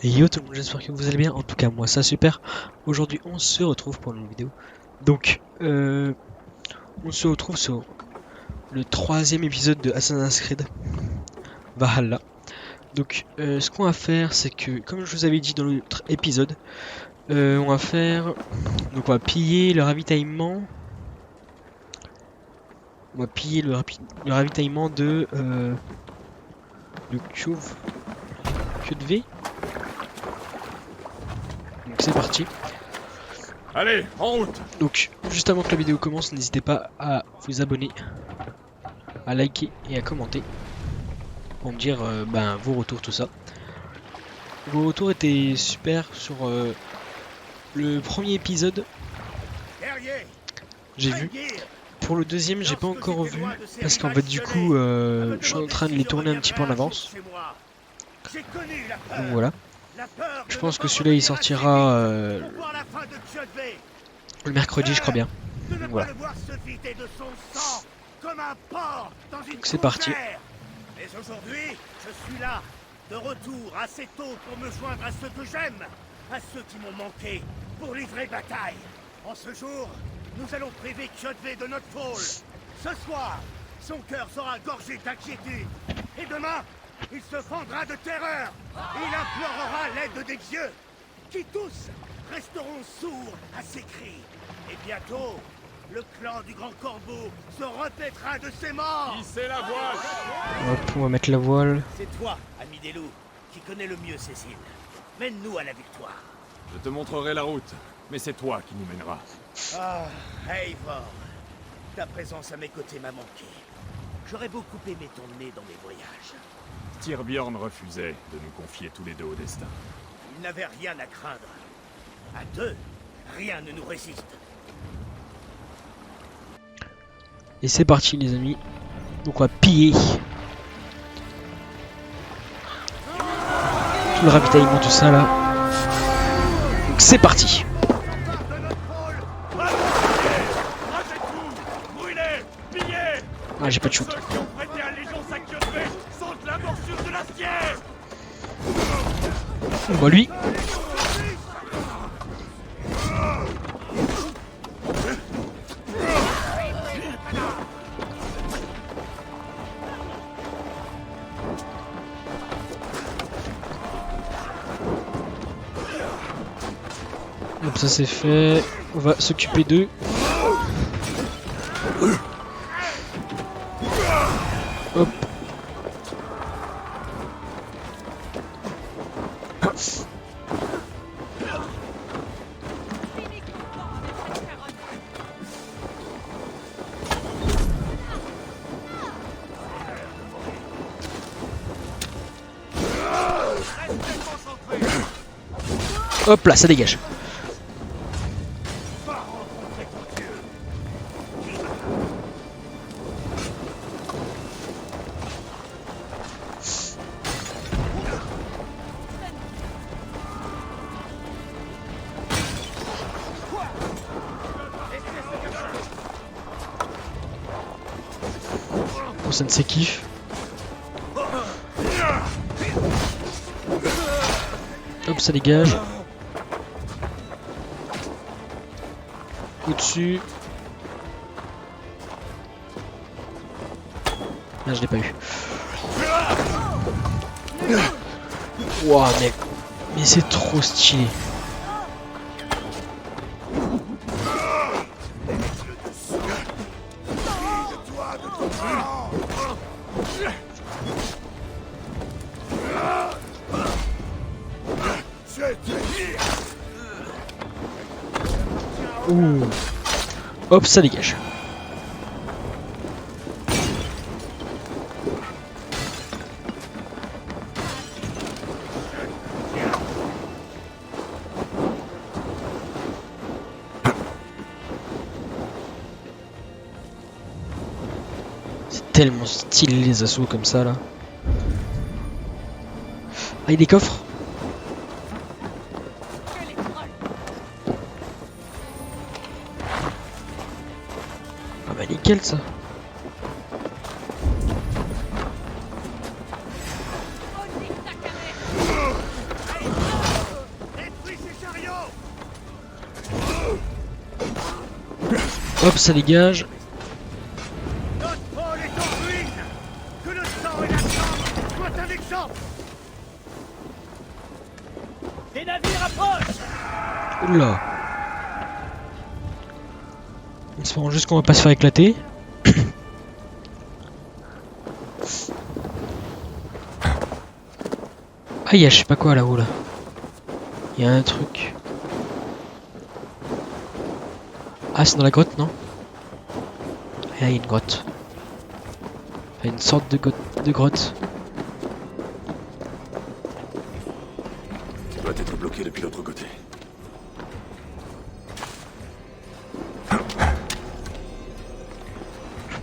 Yo tout le monde, j'espère que vous allez bien. En tout cas, moi ça super. Aujourd'hui, on se retrouve pour une vidéo. Donc, on se retrouve sur le troisième épisode de Assassin's Creed Valhalla. Donc, ce qu'on va faire, c'est que, comme je vous avais dit dans l'autre épisode, on va faire. Donc, on va piller le ravitaillement. On va piller le ravitaillement de. De Queue de V. Donc, c'est parti. Allez, en route! Donc, juste avant que la vidéo commence, n'hésitez pas à vous abonner, à liker et à commenter pour me dire vos retours, tout ça. Vos retours étaient super sur le premier épisode, j'ai vu. Pour le deuxième, j'ai pas encore vu parce qu'en fait, du coup, je suis en train de les tourner un petit peu en avance. Donc voilà. Je pense que celui-là il sortira le mercredi, je crois bien. Donc voilà. Donc c'est parti. Mais aujourd'hui, je suis là, de retour assez tôt pour me joindre à ceux que j'aime, à ceux qui m'ont manqué, pour livrer bataille. En ce jour, nous allons priver Kjotve de notre pôle. Ce soir, son cœur sera gorgé d'inquiétude. Et demain, il se fendra de terreur. Il implorera l'aide des dieux, qui tous resteront sourds à ses cris. Et bientôt, le clan du Grand Corbeau se repaîtra de ses morts. Hissez la voile! Hop, on va mettre la voile. C'est toi, ami des loups, qui connais le mieux ces îles. Mène-nous à la victoire. Je te montrerai la route, mais c'est toi qui nous mèneras. Ah, Eivor, ta présence à mes côtés m'a manqué. J'aurais beaucoup aimé t'emmener dans mes voyages. Styrbjorn refusait de nous confier tous les deux au destin. Il n'avait rien à craindre. À deux, rien ne nous résiste. Et c'est parti les amis. Donc on va piller tout le ravitaillement, tout ça là. Donc c'est parti. Ah, j'ai pas de shoot. Bah lui. Hop, ça c'est fait. On va s'occuper d'eux. Hop. Hop là, ça dégage. Bon, ça ne s'équipe. Hop, ça dégage. Au-dessus. Là, je l'ai pas eu. Ouah, mec. Mais c'est trop stylé. Ouh. Hop, ça dégage. C'est tellement stylé les assauts comme ça là. Ah, il y a des coffres. Ah bah nickel ça. Hop, ça dégage. Notre pôle est en ruine. Que le sang et la chambre soient un exemple. Des navires approchent. Oula. Espérons juste qu'on va pas se faire éclater. Ah, il y a je sais pas quoi là-haut là. Il y a un truc. Ah, c'est dans la grotte, non? Ah, il y a une grotte. Enfin, une sorte de grotte. Tu dois être bloqué depuis l'autre côté.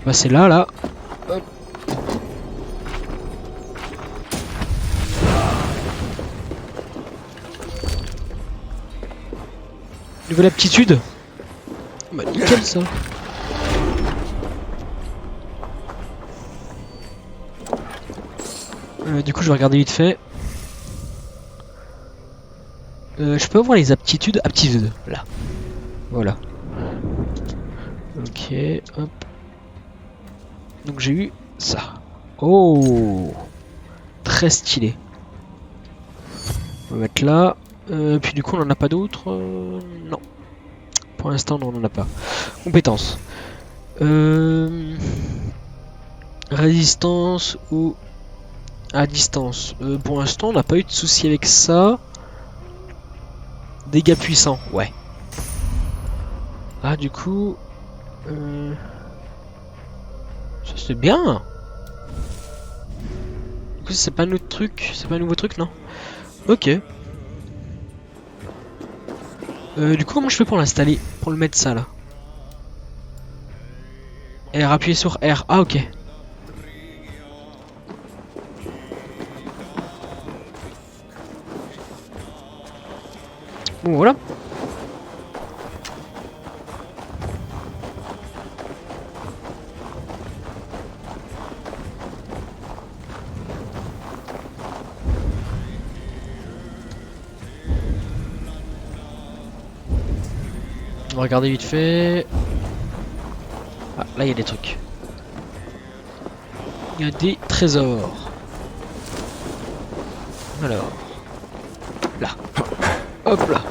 Bah, c'est là. Hop. Nouvelle aptitude. Bah, nickel ça. Du coup, je vais regarder vite fait. Je peux avoir les aptitudes. Aptitudes, là. Voilà. Ok, hop. Donc j'ai eu ça. Oh, très stylé. On va mettre là. Puis du coup, on en a pas d'autres. Non. Pour l'instant, non, on en a pas. Compétences. Résistance ou à distance. Pour l'instant, on n'a pas eu de soucis avec ça. Dégâts puissants, ouais. Ah, du coup... ça c'est bien. Du coup, c'est pas un autre truc. C'est pas un nouveau truc, non? Ok. Du coup, comment je fais pour l'installer? Pour le mettre ça, là? R, appuyer sur R. Ah, ok. Bon, voilà. On va regarder vite fait. Ah, là il y a des trucs. Il y a des trésors. Alors. Là. Hop là.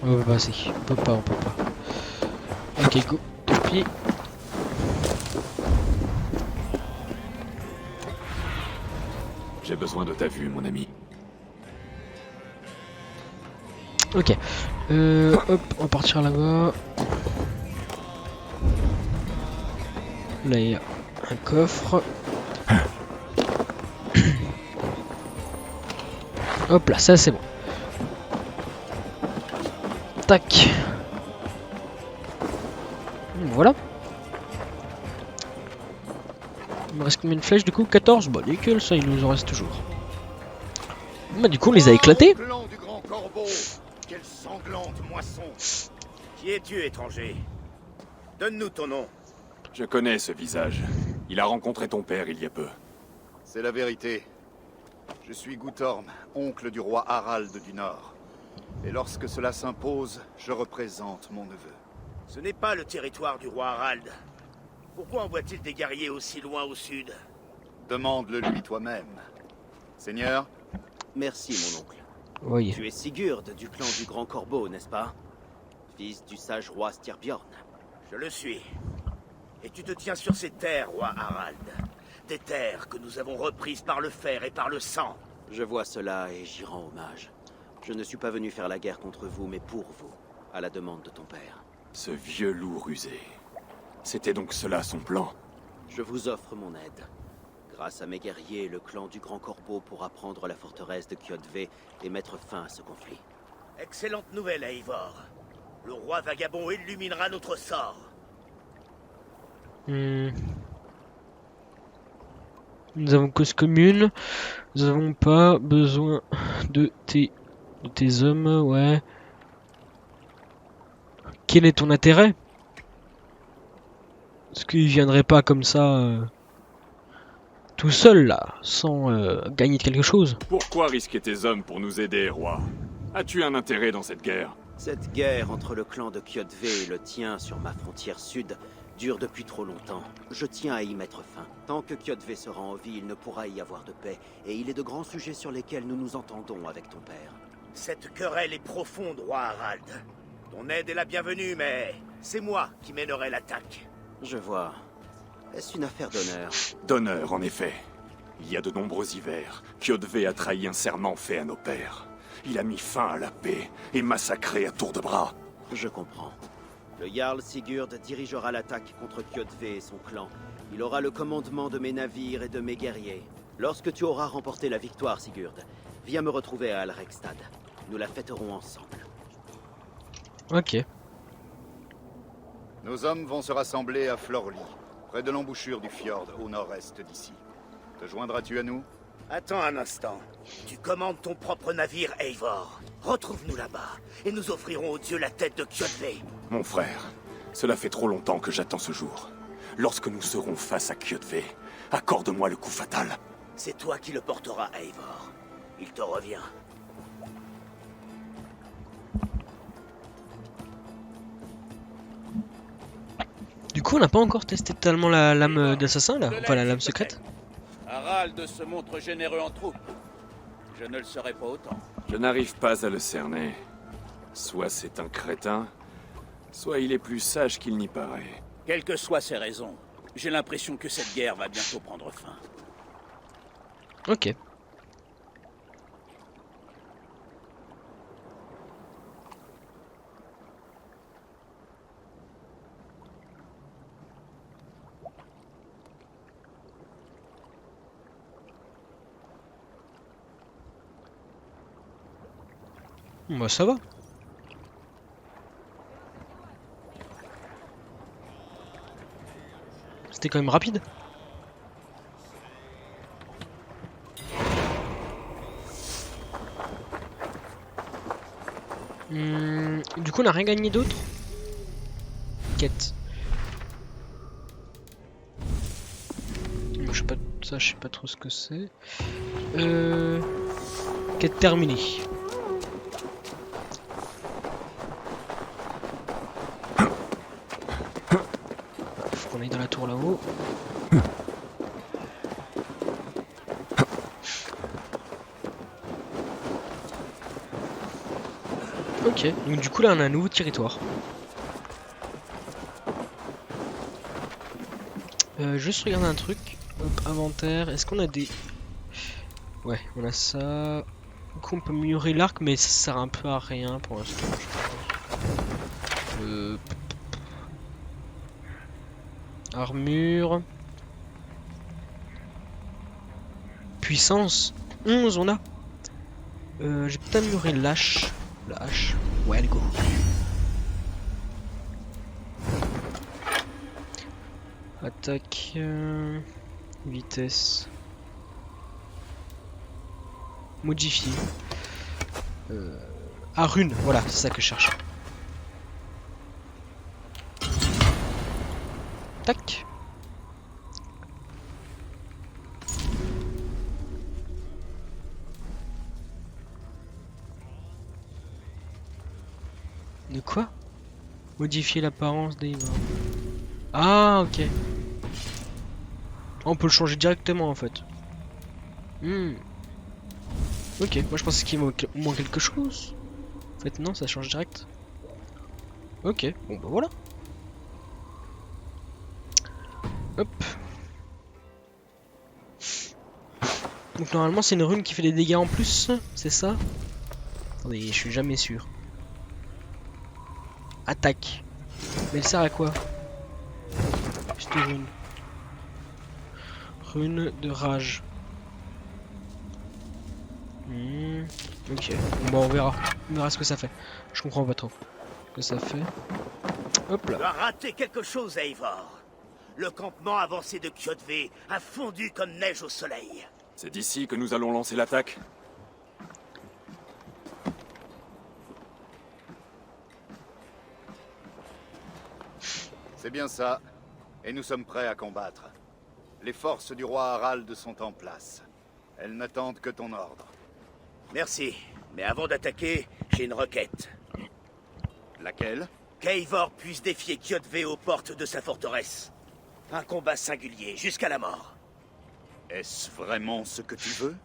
On peut pas passer. On peut pas. Ok, go. Tant pis. J'ai besoin de ta vue, mon ami. Ok. Hop, on va partir là-bas. Là, il y a un coffre. Hop là, ça c'est bon. Tac. Voilà. Il me reste combien de flèches du coup? 14. Bah nickel, ça il nous en reste toujours. Bah du coup on les a éclatés. Clan du Grand Corbeau. Quelle sanglante moisson. Qui es-tu, étranger? Donne-nous ton nom. Je connais ce visage. Il a rencontré ton père il y a peu. C'est la vérité. Je suis Guthorm, oncle du roi Harald du Nord. Et lorsque cela s'impose, je représente mon neveu. Ce n'est pas le territoire du roi Harald. Pourquoi envoie-t-il des guerriers aussi loin au sud? Demande-le lui toi-même. Seigneur, Merci, mon oncle. Oui. Tu es Sigurd du clan du Grand Corbeau, n'est-ce pas? Fils du sage roi Styrbjorn. Je le suis. Et tu te tiens sur ces terres, roi Harald. Des terres que nous avons reprises par le fer et par le sang. Je vois cela et j'y rends hommage. Je ne suis pas venu faire la guerre contre vous, mais pour vous, à la demande de ton père. Ce vieux loup rusé. C'était donc cela son plan. Je vous offre mon aide. Grâce à mes guerriers, le clan du Grand Corbeau pourra prendre la forteresse de Kjotve et mettre fin à ce conflit. Excellente nouvelle, Eivor. Le roi vagabond illuminera notre sort. Nous avons cause commune. Nous n'avons pas besoin de tes hommes, ouais. Quel est ton intérêt? Est-ce qu'ils viendraient pas comme ça tout seul là, sans gagner de quelque chose. Pourquoi risquer tes hommes pour nous aider, roi? As-tu un intérêt dans cette guerre? Cette guerre entre le clan de Kyoto et le tien sur ma frontière sud dure depuis trop longtemps. Je tiens à y mettre fin. Tant que Kyoto sera en vie, il ne pourra y avoir de paix, et il est de grands sujets sur lesquels nous nous entendons avec ton père. Cette querelle est profonde, roi Harald. Ton aide est la bienvenue, mais c'est moi qui mènerai l'attaque. Je vois. Est-ce une affaire d'honneur? D'honneur, en effet. Il y a de nombreux hivers, Kyoto a trahi un serment fait à nos pères. Il a mis fin à la paix et massacré à tour de bras. Je comprends. Le Jarl Sigurd dirigera l'attaque contre Kyoto et son clan. Il aura le commandement de mes navires et de mes guerriers. Lorsque tu auras remporté la victoire, Sigurd, viens me retrouver à Alrekstad. Nous la fêterons ensemble. Ok. Nos hommes vont se rassembler à Florly, près de l'embouchure du fjord, au nord-est d'ici. Te joindras-tu à nous? Attends un instant. Tu commandes ton propre navire, Eivor. Retrouve-nous là-bas, et nous offrirons aux dieux la tête de Kyoto. Mon frère, cela fait trop longtemps que j'attends ce jour. Lorsque nous serons face à Kyoto, accorde-moi le coup fatal. C'est toi qui le porteras, Eivor. Il te revient. Du coup, on n'a pas encore testé totalement la lame d'assassin là, enfin la lame secrète. Harald se montre généreux en troupe. Je ne le serai pas autant. Je n'arrive pas à le cerner. Soit c'est un crétin, soit il est plus sage qu'il n'y paraît. Quelles que soient ses raisons, j'ai l'impression que cette guerre va bientôt prendre fin. Ok. Bah ça va. C'était quand même rapide. Du coup on n'a rien gagné d'autre. Quête. Moi, je sais pas, ça je sais pas trop ce que c'est. Quête terminée. Faut qu'on aille dans la tour là-haut. Ok, donc du coup là on a un nouveau territoire. Juste regarder un truc. Hop, inventaire. Est-ce qu'on a des... Ouais, on a ça. Du coup on peut améliorer l'arc mais ça sert un peu à rien pour l'instant. Armure. Puissance. 11 on a. J'ai peut-être amélioré l'hache. La hache. Ouais, elle go. Attaque. Vitesse. Modifier. Ah, rune. Voilà, c'est ça que je cherche. Tac. De quoi? Modifier l'apparence des... Ah, ok. On peut le changer directement en fait. Ok, moi je pensais qu'il manquait au moins quelque chose. En fait non, ça change direct. Ok, bon bah voilà. Hop. Donc normalement c'est une rune qui fait des dégâts en plus, c'est ça? Attendez, je suis jamais sûr. Attaque. Mais elle sert à quoi? Juste une rune. Rune de rage. Ok, bon, bah on verra. On verra ce que ça fait. Je comprends pas trop ce que ça fait. Hop Tu là. as raté quelque chose, Eivor. Le campement avancé de Kyoto a fondu comme neige au soleil. C'est d'ici que nous allons lancer l'attaque? C'est bien ça. Et nous sommes prêts à combattre. Les forces du roi Harald sont en place. Elles n'attendent que ton ordre. Merci. Mais avant d'attaquer, j'ai une requête. Laquelle? qu'Eivor puisse défier Kjotve aux portes de sa forteresse. Un combat singulier, jusqu'à la mort. Est-ce vraiment ce que tu veux?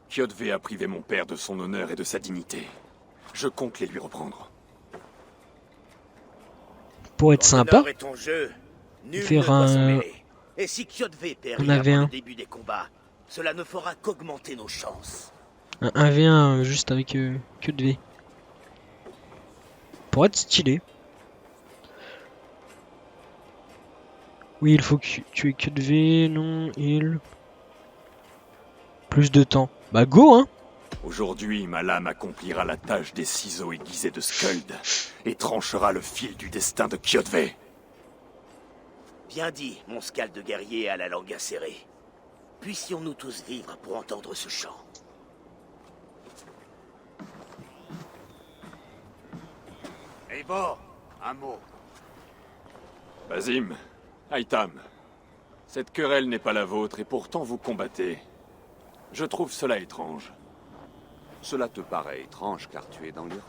Kjotve a privé mon père de son honneur et de sa dignité. Je compte les lui reprendre. Pour être Ton sympa, honneur est ton jeu. Nul faire ne doit s'en un- mêler. Et si Kjotve périt On avait avant un. le début des combats, cela ne fera qu'augmenter nos chances. un 1v1 juste avec Kjotve. Pour être stylé. Oui, il faut que tu aies Kjotve, non, il... Plus de temps. Bah go hein. Aujourd'hui, ma lame accomplira la tâche des ciseaux aiguisés de Skuld et tranchera le fil du destin de Kjotve. Bien dit, mon scalde de guerrier à la langue acérée. Puissions-nous tous vivre pour entendre ce chant. Eivor, un mot. Basim, Aitam, cette querelle n'est pas la vôtre et pourtant vous combattez. Je trouve cela étrange. Cela te paraît étrange car tu es dans l'erreur.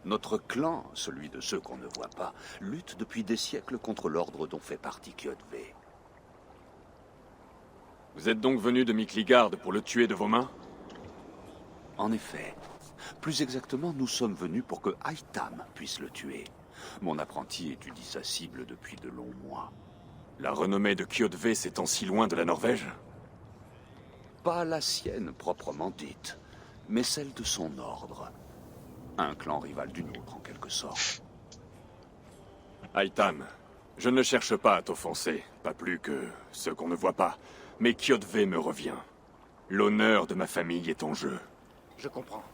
Notre clan, celui de ceux qu'on ne voit pas, lutte depuis des siècles contre l'ordre dont fait partie Kjotve. Vous êtes donc venu de Mikligard pour le tuer de vos mains? En effet, plus exactement, nous sommes venus pour que Aitam puisse le tuer. Mon apprenti étudie sa cible depuis de longs mois. La renommée de Kjotve s'étend si loin de la Norvège? Pas la sienne proprement dite, mais celle de son ordre. Un clan rival du nôtre, en quelque sorte. Aitam, je ne cherche pas à t'offenser, pas plus que ce qu'on ne voit pas. Mais Kjotve me revient. L'honneur de ma famille est en jeu. Je comprends.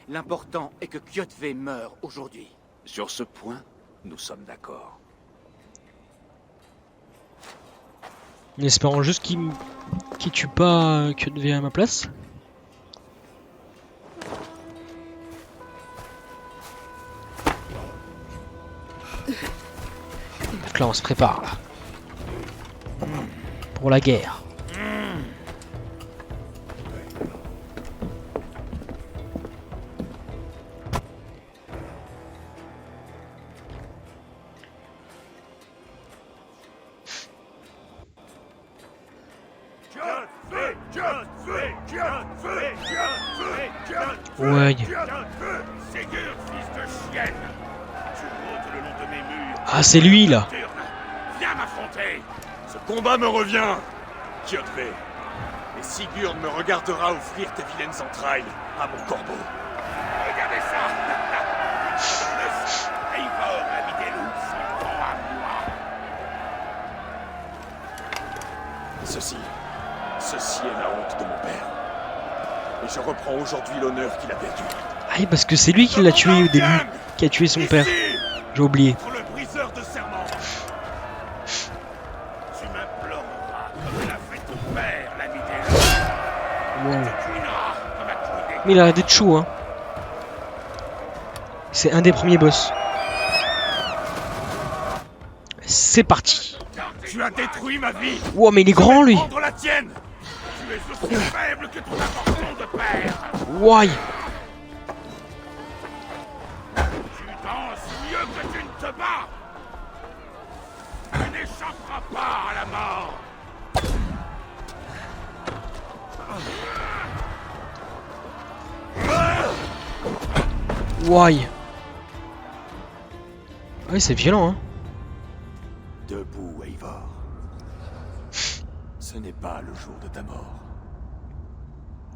L'important est que Kjotve meure aujourd'hui. Sur ce point, nous sommes d'accord. En espérant juste qu'il tue pas Kjotve à ma place. Donc là on se prépare là. Pour la guerre. Ouais. Sigurd, fils de chienne. Tu rôdes le long de mes murs. Ah c'est lui là. Viens m'affronter. Ce combat me revient, Kjotve. Et Sigurd me regardera offrir tes vilaines entrailles à mon corbeau. Regardez ça. Eivor, l'ami des loups, s'en prend à moi. Ceci est la honte de mon père. Et je reprends aujourd'hui l'honneur qu'il a perdu. Ah oui, parce que c'est lui qui l'a tué au début. Qui a tué son père. J'ai oublié. Contre le briseur de serment. Tu m'imploreras comme l'a fait ton père, l'ami des loups. Wow. Tu cuineras comme a cuiné. Mais il a arrêté de chou hein. C'est un des premiers boss. C'est parti. Tu as détruit ma vie. Wow mais il est grand lui. Prendre la tienne. Tu es aussi faible que ton abandon de père. Why. Tu danses mieux que tu ne te bats. Tu n'échapperas pas à la mort. Why. Ouais c'est violent hein. Debout, Eivor. Ce n'est pas le jour de ta mort.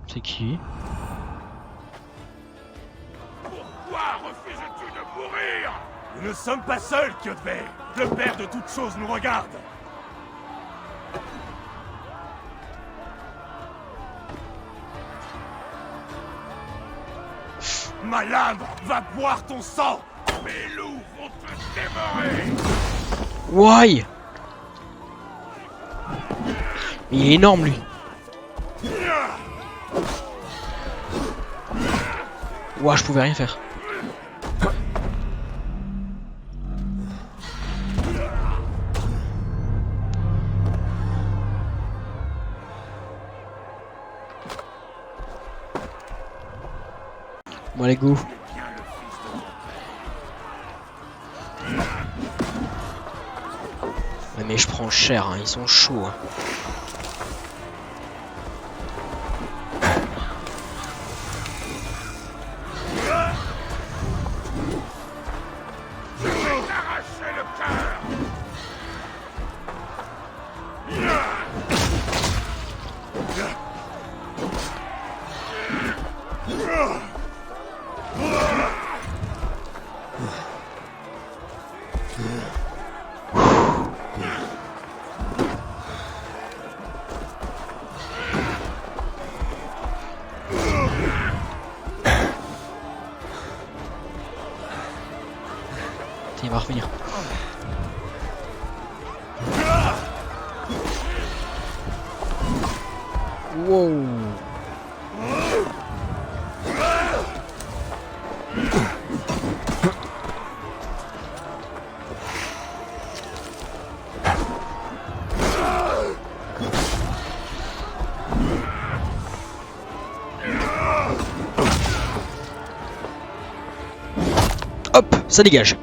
C'est qui? Pourquoi refuses-tu de mourir? Nous ne sommes pas seuls, Kjotve. Le père de toutes choses nous regarde. Ma lame va boire ton sang. Mes loups vont te dévorer. Why. Il est énorme lui. Ouah, je pouvais rien faire. Bon, allez, go. Ouais, mais je prends cher, hein, ils sont chauds. Hein. Il va revenir. Wow. Hop, ça dégage.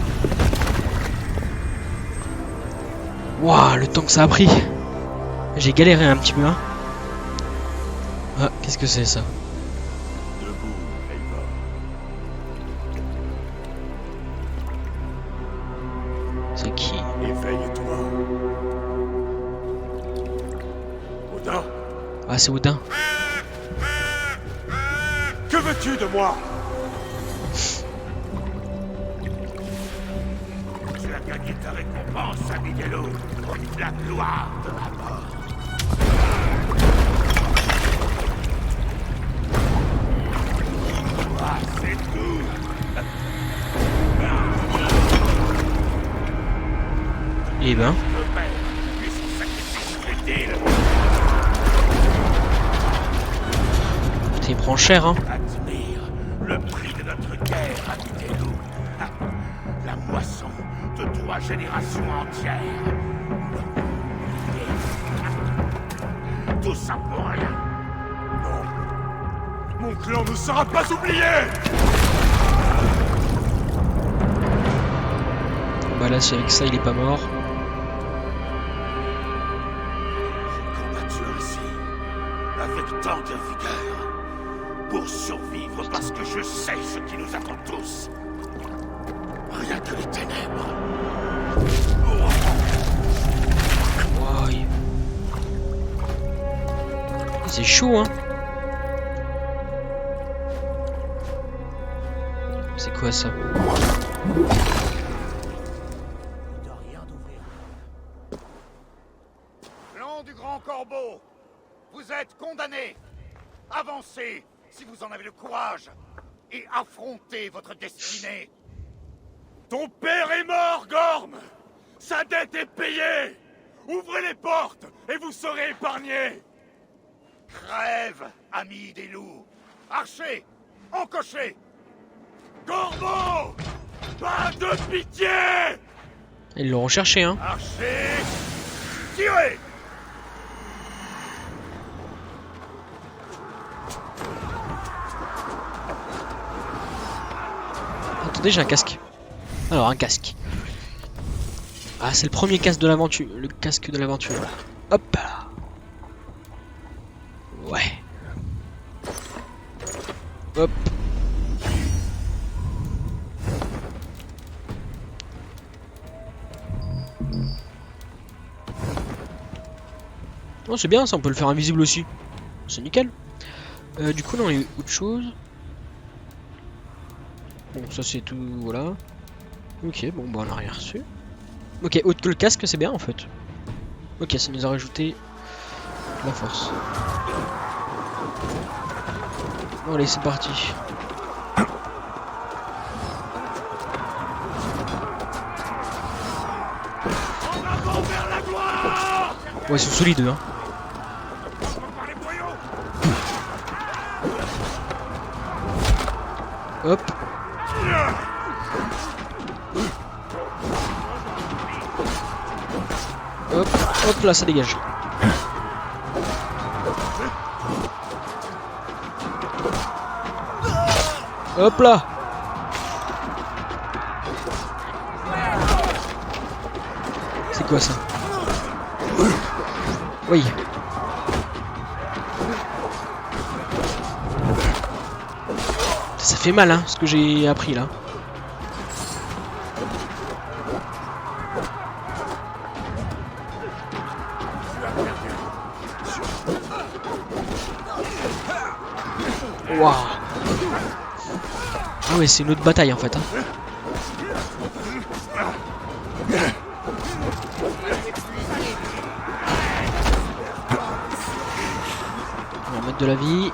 Waouh, le temps que ça a pris. J'ai galéré un petit peu, hein. Ah, qu'est-ce que c'est ça? Debout, Eivor. C'est qui? Éveille-toi. Odin, Ah, c'est Odin. que veux-tu de moi? Tu as gagné ta récompense, ami des loups. La gloire de la mort. Ah, c'est tout. Eh ben. Le père, puis son sacrifice futile. Putain, il prend cher, hein. Admire le prix de notre guerre, ami des loups. Ah, la moisson de 3 générations entières. Tout ça pour rien. Non. Mon clan ne sera pas oublié! Bah là, si avec ça, il est pas mort. J'ai combattu ainsi, avec tant de vigueur, pour survivre parce que je sais ce qui nous attend tous. Rien que les ténèbres. Wow, c'est chaud, hein. C'est quoi ça? Clan du Grand Corbeau, vous êtes condamnés. Avancez si vous en avez le courage et affrontez votre destinée. Ton père est mort, Gorm! Sa dette est payée! Ouvrez les portes et vous serez épargnés! Crève, amis des loups. Archer, encochez. Corbeau! Pas de pitié! Ils l'ont recherché, hein. Archer, tirez. Attendez, j'ai un casque. Alors, un casque. Ah, c'est le premier casque de l'aventure. Le casque de l'aventure. Hop là. Ouais. Hop. Oh, c'est bien ça, on peut le faire invisible aussi. C'est nickel. Du coup, là, on a eu autre chose. Bon, ça c'est tout, voilà. Ok, bon, bah on a rien reçu. Ok, autre que le casque, c'est bien en fait. Ok, ça nous a rajouté la force. Bon, allez, c'est parti. Ouais, ils sont solides, hein. Hop. Hop, hop là, ça dégage. Hop là. C'est quoi ça? Oui. Ça fait mal, hein, ce que j'ai appris là. Waouh. Ah ouais, c'est une autre bataille en fait. Hein. On va mettre de la vie.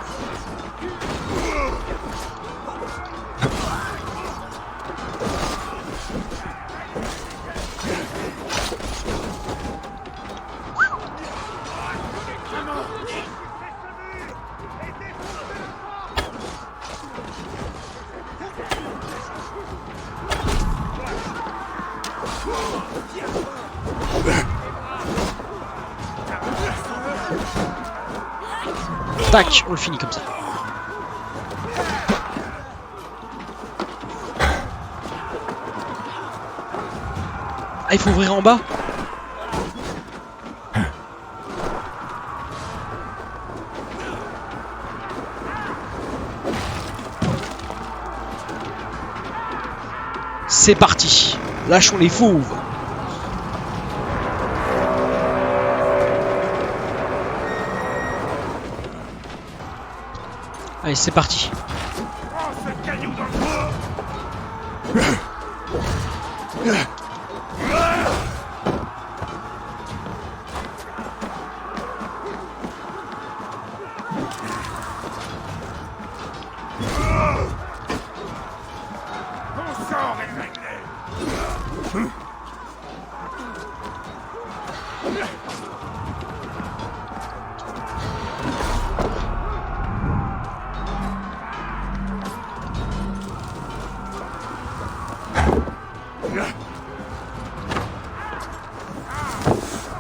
Tac, on le finit comme ça. Ah, il faut ouvrir en bas. C'est parti. Lâchons les fauves. Allez, c'est parti.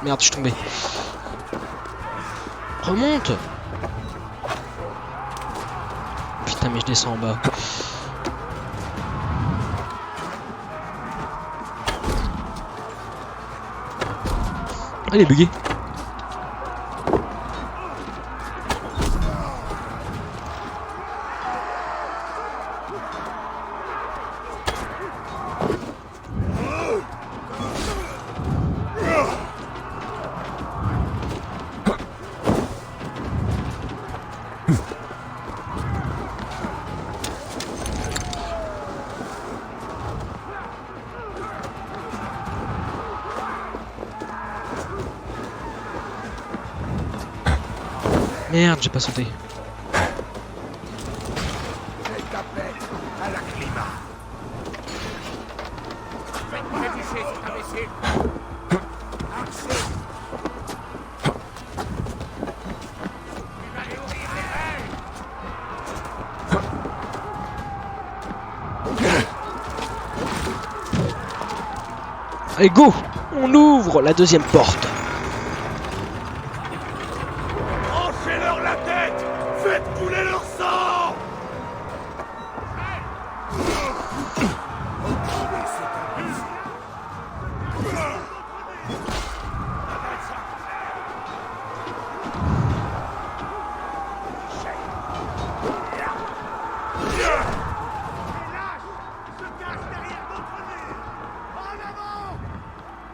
Merde, je suis tombé. Remonte. Putain, mais je descends en bas. Elle est buggée. Merde, j'ai pas sauté. Allez, go! On ouvre la deuxième porte. Tranchez-leur la tête! Faites couler leur sang!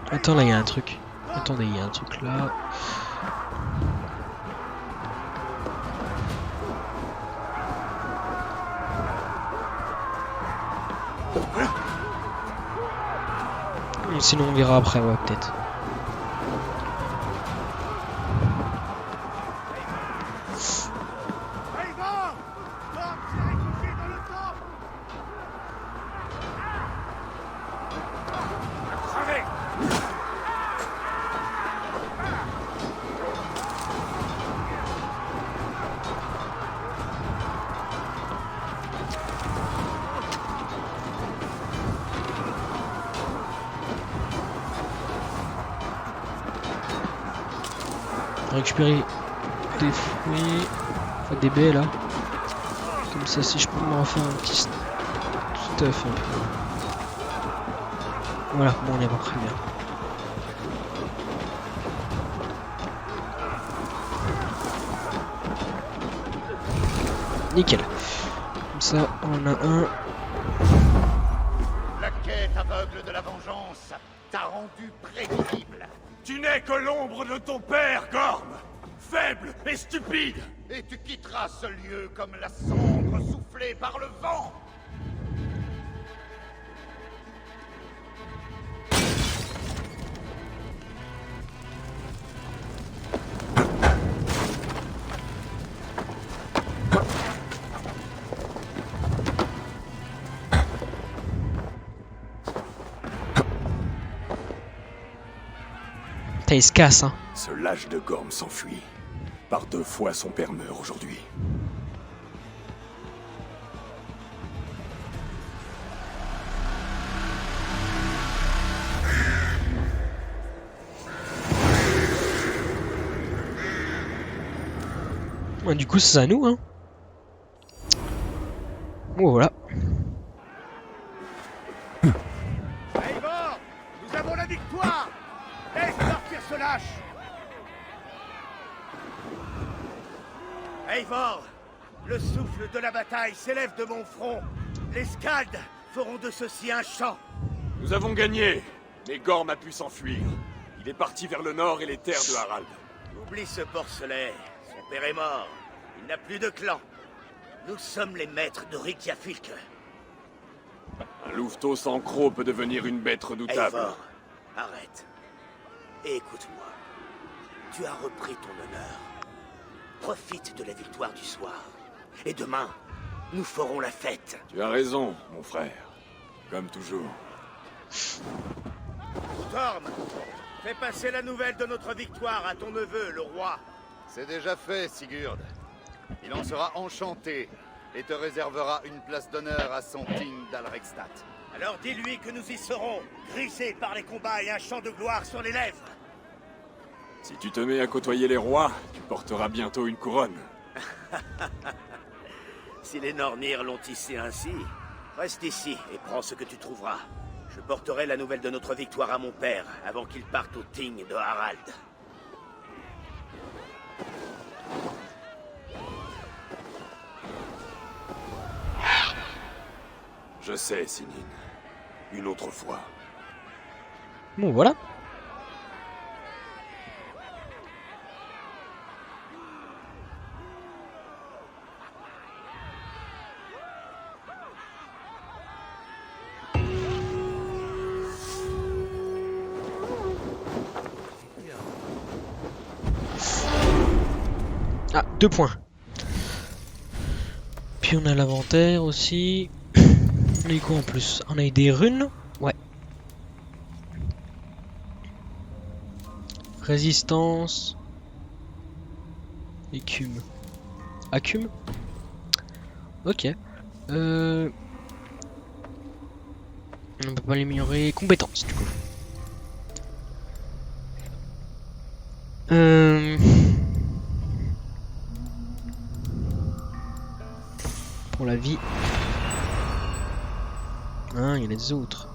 Attends, là, il y a un truc. Attendez, il y a un truc là. Sinon, on verra après, ouais, peut-être. Allez, va! Tom s'est réfugié dans le temple! Crevez! Récupérer des fruits, enfin des baies là. Comme ça, si je peux me refaire un petit stuff. Un peu. Voilà, bon, on est bon, très bien. Nickel. Comme ça, on en a un. La quête aveugle de la vengeance t'a rendu prévisible. Tu n'es que l'ombre de ton père, Gorm. Faible et stupide. Et tu quitteras ce lieu comme la cendre soufflée par le vent. Putain, il se casse, hein. Ce lâche de Gorm s'enfuit. Par 2 fois, son père meurt aujourd'hui. Ouais, du coup, c'est à nous, hein. Bon, voilà. Eivor, nous avons la victoire. Laisse partir ce lâche. Eivor, le souffle de la bataille s'élève de mon front. Les Skalds feront de ceci un chant. Nous avons gagné, mais Gorm a pu s'enfuir. Il est parti vers le nord et les terres de Harald. Oublie ce porcelet. Son père est mort. Il n'a plus de clan. Nous sommes les maîtres de Reykjavik. Un louveteau sans croc peut devenir une bête redoutable. Eivor, arrête. Et écoute-moi. Tu as repris ton honneur. Profite de la victoire du soir. Et demain, nous ferons la fête. Tu as raison, mon frère. Comme toujours. Storm, fais passer la nouvelle de notre victoire à ton neveu, le roi. C'est déjà fait, Sigurd. Il en sera enchanté et te réservera une place d'honneur à son Ting d'Alrekstad. Alors dis-lui que nous y serons, grisés par les combats et un chant de gloire sur les lèvres. Si tu te mets à côtoyer les rois, tu porteras bientôt une couronne. Si les Nornir l'ont tissé ainsi, reste ici et prends ce que tu trouveras. Je porterai la nouvelle de notre victoire à mon père avant qu'il parte au Ting de Harald. Je sais, Sinin. Une autre fois. Bon, voilà. Ah, 2 points. Puis on a l'inventaire aussi. On a eu quoi en plus? On a eu des runes. Ouais. Résistance. Écume. Acume. Ok. On peut pas l'améliorer. Compétences du coup. Pour la vie. Ah, il y en a des autres.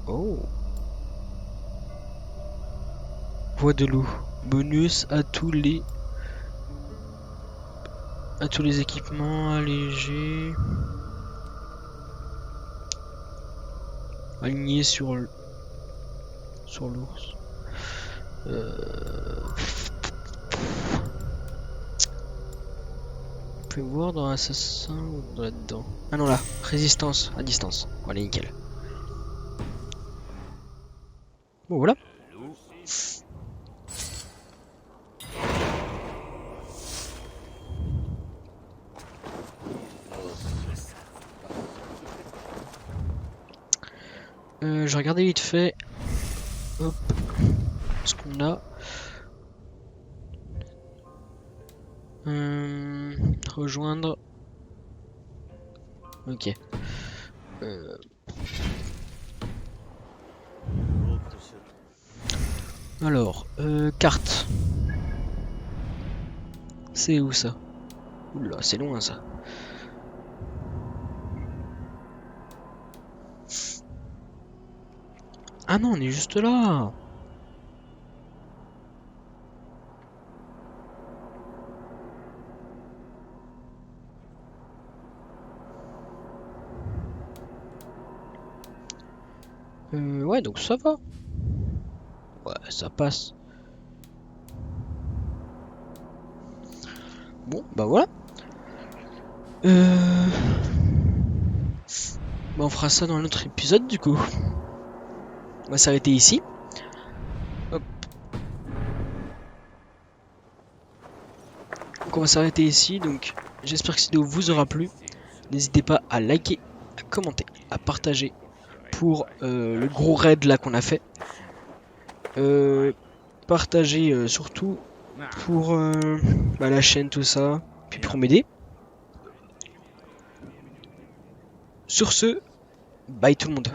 Oh. Voix de loup. Bonus à tous les équipements allégés. Alignés sur l'ours. On peut voir dans Assassin ou là-dedans. Ah non là, résistance à distance. Voilà, nickel. Bon voilà. Je regardais vite fait. Hop. Ce qu'on a. Rejoindre. Ok. Alors, carte. C'est où ça? Oula, c'est loin ça. Ah non, on est juste là. Ouais, donc ça va. Ouais, ça passe. Bon, bah voilà. Bah on fera ça dans un autre épisode du coup. On va s'arrêter ici. Hop. Donc on va s'arrêter ici. Donc j'espère que cette vidéo vous aura plu. N'hésitez pas à liker, à commenter, à partager pour le gros raid là qu'on a fait. Partagez surtout pour bah, la chaîne, tout ça, puis pour m'aider. Sur ce, bye tout le monde.